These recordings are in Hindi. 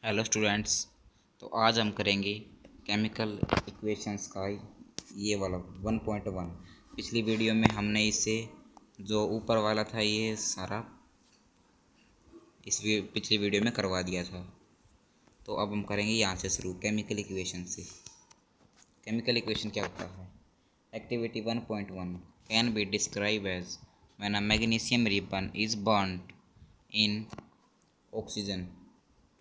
Hello students. तो आज हम करेंगे केमिकल इक्वेशंस का ये वाला 1.1। पिछली वीडियो में हमने इससे जो ऊपर वाला था ये सारा पिछली वीडियो में करवा दिया था। तो अब हम करेंगे यहाँ से शुरू केमिकल इक्वेशन से। केमिकल इक्वेशन क्या होता है? Activity 1.1 can be describe as when a magnesium ribbon is burned in oxygen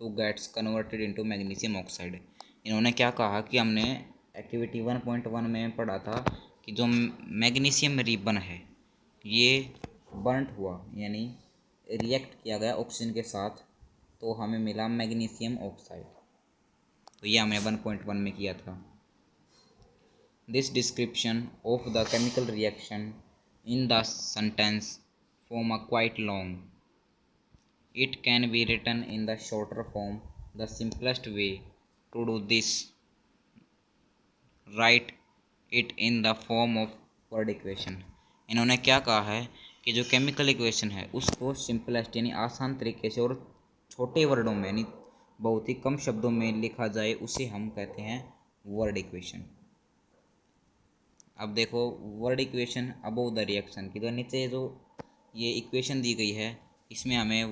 to gets converted into magnesium oxide. इन्होंने क्या कहा कि हमने एक्टिविटी 1.1 में पढ़ा था कि जो मैग्नीशियम रिबन है ये बर्नट हुआ, यानी रिएक्ट किया गया ऑक्सीजन के साथ, तो हमें मिला मैग्नीशियम ऑक्साइड। तो ये हमने 1.1 में किया था। This description of the chemical reaction in the sentence form a quite long. It can be written in the shorter form. The simplest way to do this, write it in the form of word equation. इन्होंने क्या कहा है कि जो केमिकल इक्वेशन है उसको सिंपलेस्ट यानी आसान तरीके से और छोटे वर्डों में यानी बहुत ही कम शब्दों में लिखा जाए, उसे हम कहते हैं वर्ड इक्वेशन। अब देखो word equation above the reaction की, तो नीचे जो ये इक्वेशन दी गई है इसमें हमें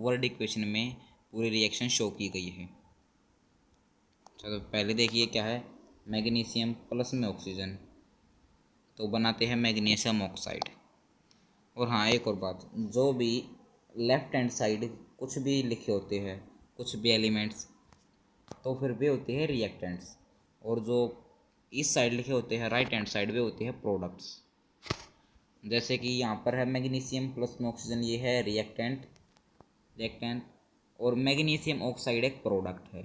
वर्ड इक्वेशन में पूरी रिएक्शन शो की गई है। चलो पहले देखिए क्या है, मैग्नीशियम प्लस में ऑक्सीजन तो बनाते हैं मैग्नीशियम ऑक्साइड। और हाँ, एक और बात, जो भी लेफ्ट हैंड साइड कुछ भी लिखे होते हैं, कुछ भी एलिमेंट्स, तो फिर वे होते हैं रिएक्टेंट्स, और जो इस साइड लिखे होते हैं राइट हैंड साइड वे होते हैं प्रोडक्ट्स। जैसे कि यहाँ पर है मैग्नीशियम प्लस में ऑक्सीजन, ये है रिएक्टेंट, और मैग्नीशियम ऑक्साइड एक प्रोडक्ट है।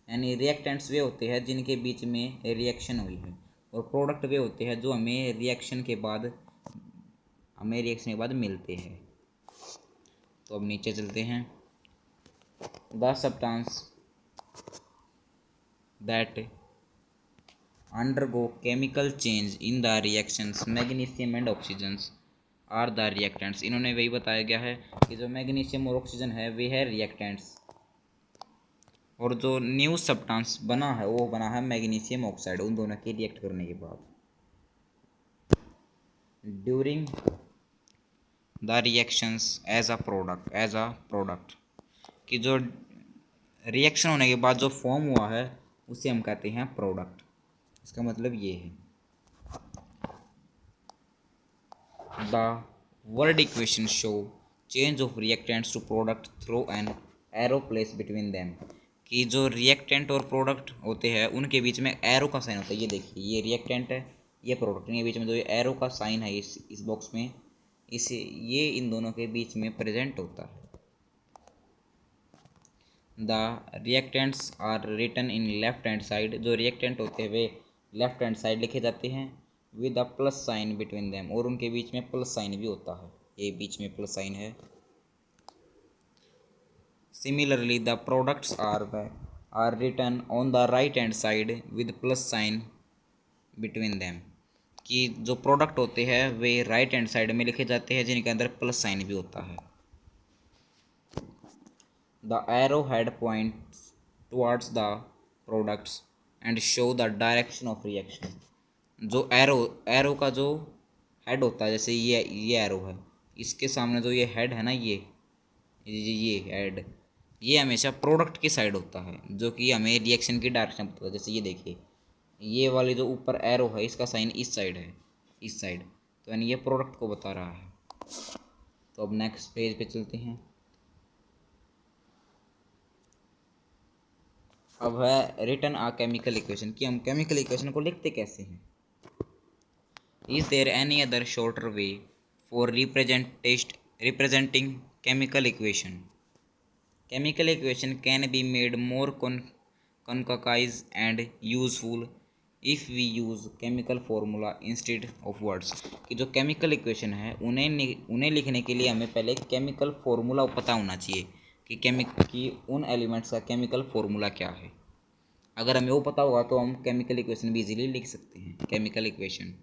यानी रिएक्टेंट्स वे होते हैं जिनके बीच में रिएक्शन हुई है, और प्रोडक्ट वे होते हैं जो हमें रिएक्शन के बाद मिलते हैं। तो अब नीचे चलते हैं। The substance that undergo chemical change in the reactions magnesium and oxygen are the reactants. इन्होंने वही बताया गया है कि जो मैग्नीशियम और ऑक्सीजन है वे है रिएक्टेंट्स, और जो न्यू सब्सटेंस बना है वो बना है मैग्नीशियम ऑक्साइड, उन दोनों के रिएक्ट करने के बाद। During the reactions as a product कि जो रिएक्शन होने के बाद जो फॉर्म हुआ है उसे हम कहते हैं प्रोडक्ट। इसका मतलब ये है। The word equation show change of reactants to product through an arrow placed between them। कि जो रिएक्टेंट और प्रोडक्ट होते हैं उनके बीच में एरो का साइन होता है। ये देखिए, ये रिएक्टेंट है, ये प्रोडक्ट, इनके बीच में जो ये एरो का साइन है इस बॉक्स में, इसे ये इन दोनों के बीच में प्रेजेंट होता है। The reactants are written in left hand side. जो रिएक्टेंट होते हैं वे लेफ्ट हैंड साइड लिखे जाते हैं with a plus sign between them, और उनके बीच में प्लस साइन भी होता है, ये बीच में प्लस साइन है। Similarly the products are written on the right hand side with plus sign between them. कि जो प्रोडक्ट होते हैं वे राइट हैंड साइड में लिखे जाते हैं जिनके अंदर प्लस साइन भी होता है। The arrowhead points towards the products and show the direction of reaction। जो एरो का जो हेड होता है, जैसे ये एरो है, इसके सामने जो ये हेड है ना, ये हेड, ये हमेशा प्रोडक्ट की साइड होता है, जो कि हमें रिएक्शन की डायरेक्शन बताता है। जैसे ये देखिए, ये वाली जो ऊपर एरो है इसका साइन इस साइड है, इस साइड, तो यानी ये प्रोडक्ट को बता रहा है। तो अब नेक्स्ट पेज पे चलते हैं। अब है रिटन आ केमिकल इक्वेशन, कि हम केमिकल इक्वेशन को लिखते कैसे हैं। Is there any other shorter way for representing chemical equation? Chemical equation can be made more concise and useful if we use chemical formula instead of words. कि जो केमिकल इक्वेशन है उन्हें लिखने के लिए हमें पहले केमिकल फार्मूला पता होना चाहिए कि उन एलिमेंट्स का केमिकल फार्मूला क्या है। अगर हमें वो पता होगा तो हम केमिकल इक्वेशन भी इजीली लिख सकते हैं। Chemical equation,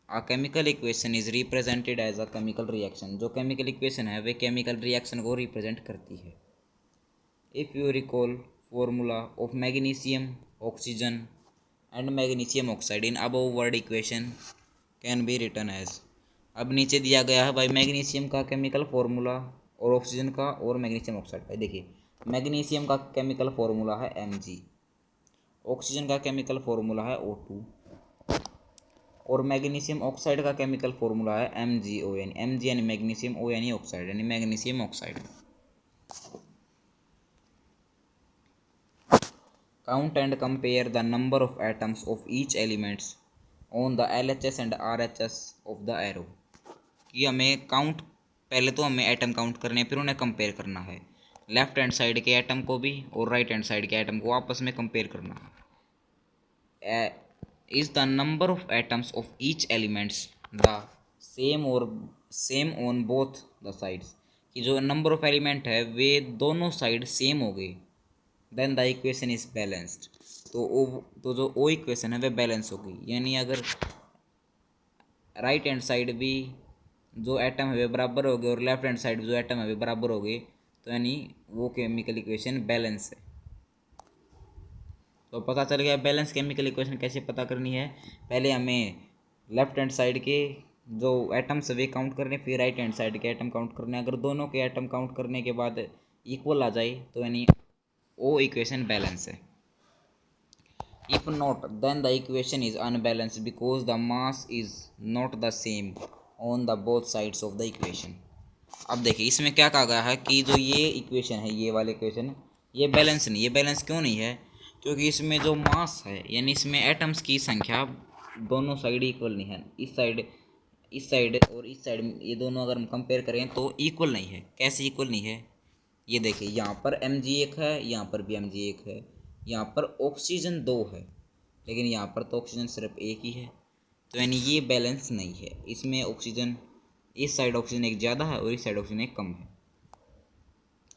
a chemical equation is represented as a chemical reaction. जो केमिकल इक्वेशन है वे केमिकल रिएक्शन को रिप्रेजेंट करती है। If you recall, formula of magnesium, oxygen and magnesium oxide in above word equation can be written as। अब नीचे दिया गया है भाई मैग्नीशियम का केमिकल फॉर्मूला और ऑक्सीजन का और मैग्नीशियम ऑक्साइड का। देखिए मैग्नीशियम का केमिकल फॉर्मूला है Mg, ऑक्सीजन का केमिकल फॉर्मूला है O2 और मैग्नीशियम ऑक्साइड का केमिकल फॉर्मूला है MgO, यानी Mg यानी मैग्नीशियम, O यानी ऑक्साइड यानी magnesium oxide. Count and compare the number of atoms of each elements on the LHS and RHS of the arrow। कि हमें काउंट, पहले तो हमें एटम काउंट करने हैं फिर उन्हें कंपेयर करना है। लेफ्ट हैंड साइड के एटम को भी और राइट हैंड साइड के एटम को आपस में कंपेयर करना है। Is the number of atoms of each elements the same और same on both the sides, कि जो नंबर ऑफ एलिमेंट है वे दोनों साइड सेम हो गए, then the equation is balanced. तो जो ओ इक्वेशन है वह बैलेंस होगी, यानी अगर राइट हैंड साइड भी जो एटम है वे बराबर हो गए और लेफ्ट हैंड साइड जो एटम है वे बराबर हो गए, तो यानी वो केमिकल इक्वेशन बैलेंस है। तो पता चल गया बैलेंस केमिकल इक्वेशन कैसे पता करनी है। पहले हमें लेफ्ट हैंड साइड के जो एटम्स वे काउंट करने, फिर राइट हैंड साइड के एटम काउंट करने। अगर दोनों के एटम काउंट करने के बाद इक्वल आ जाए तो यानी ओ इक्वेशन बैलेंस है। If not then the equation is unbalance because the mass is not the same on the both sides of the equation. अब देखिए इसमें क्या कहा गया है कि जो ये इक्वेशन है, ये वाले इक्वेशन, ये बैलेंस नहीं। ये बैलेंस क्यों नहीं है? क्योंकि इसमें जो मास है यानी इसमें एटम्स की संख्या दोनों साइड इक्वल नहीं है। इस साइड और इस साइड ये दोनों अगर हम कंपेयर करें तो इक्वल नहीं है। कैसे इक्वल नहीं है? ये देखिए यहाँ पर Mg1 है, यहाँ पर भी Mg1 है, यहाँ पर ऑक्सीजन 2 है, लेकिन यहाँ पर तो ऑक्सीजन सिर्फ एक ही है। तो यानी ये बैलेंस नहीं है। इसमें ऑक्सीजन, इस साइड ऑक्सीजन एक ज़्यादा है और इस साइड ऑक्सीजन एक कम है।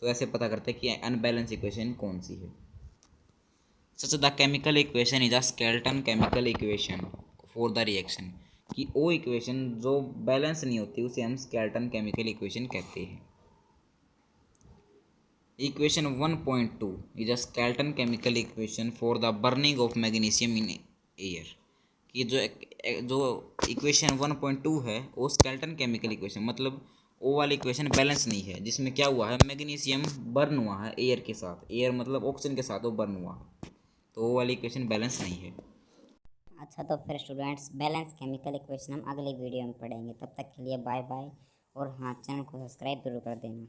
तो ऐसे पता करते हैं कि अनबैलेंस इक्वेशन कौन सी है। सच the chemical equation is a skeleton chemical equation for the reaction, कि ओ इक्वेशन जो बैलेंस नहीं होती उसे हम स्केलेटन केमिकल इक्वेशन कहते हैं। Equation 1.2 is a skeleton chemical equation for the burning of magnesium in air, कि जो इक्वेशन 1.2 है वो स्केलेटन केमिकल इक्वेशन, मतलब वो वाली इक्वेशन बैलेंस नहीं है, जिसमें क्या हुआ है मैग्नीशियम बर्न हुआ है एयर के साथ। एयर मतलब ऑक्सीजन के साथ वो बर्न हुआ है, तो वो वाली इक्वेशन बैलेंस नहीं है। अच्छा, तो फिर स्टूडेंट्स बैलेंस केमिकल इक्वेशन हम अगले वीडियो में पढ़ेंगे। तब तक के लिए बाय बाय, और हाँ, चैनल को सब्सक्राइब जरूर कर देना।